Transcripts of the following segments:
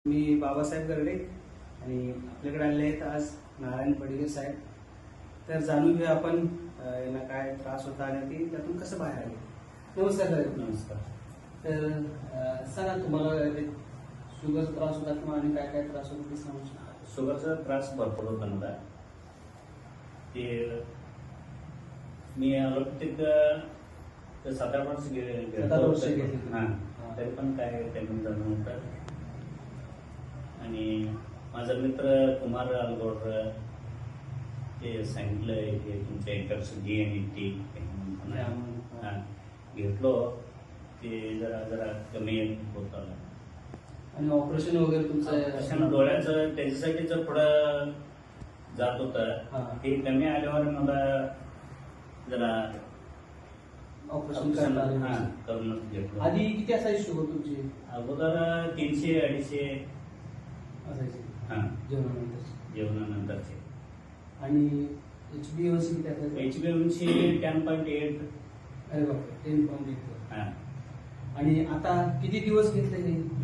मी बाबासाहेब गर्डे आणि आपल्याकडे आले आहेत आज नारायण पडगे साहेब. तर जाणून घेऊया आपण यांना काय त्रास होता आणि ते त्यातून कसं बाहेर आले. नमस्कार साहेब. नमस्कार. तर सांगा तुम्हाला शुगरचा त्रास होता किंवा आणि काय काय त्रास होता ते सांगू शकता. शुगरचा त्रास भरपूर होता मला. ते मी अलोपॅथिक 7-8 वर्ष घेतली. हां, तरी पण काय कमी झालं नव्हतं. आणि माझा मित्र कुमार अलगोर ते सांगितलं की तुमच्या एकर्स GNT घेतलो ते जरा जरा कमी होत आलं. आणि ऑपरेशन वगैरे तुमचं डोळ्याचं त्याच्यासाठी जर पुढं जात होतं हे कमी आल्यावर मला जरा ऑपरेशन करूनच घेतलं. आधी किती असायची शुगर तुमची? अगोदर 300-250 असायची हां, जेवणानंतर. जेवणानंतरचे. आणि HbA1c किती असायचं? HbA1c 10.8. अरे बापरे, 10.8. हां, आणि आता किती दिवस घेतले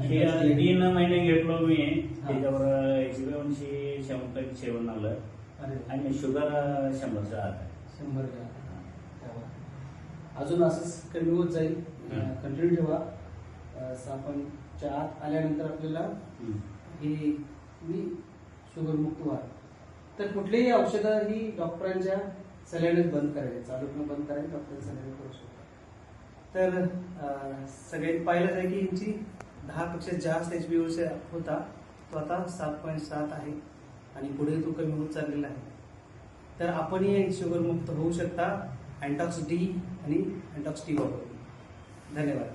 हे 3 महिने घेतलो मी. त्याच्यावर HbA1c 7.7 आलं आणि शुगर 100च्या आत आहे. 100 अजून असंच कमी होत जाईल. कंटिन्यू ठेवा. सापांच्या आत आल्यानंतर आपल्याला हे शुगर मुक्त व्हा. तर कुठलीही औषधं ही डॉक्टरांच्या सल्ल्यानेच बंद करायचे, चालू बंद करायचे डॉक्टरांच्या सल्ल्याने करू शकतात. तर सगळ्यांनी पाहिलंच आहे की यांची 10पेक्षा जास्त HbA1c होता, तो आता 7.7 आहे आणि पुढे तो कमी होत चाललेला आहे. तर आपणही शुगर मुक्त होऊ शकता अँटॉक्स D आणि अँटॉक्स T वापरून. धन्यवाद.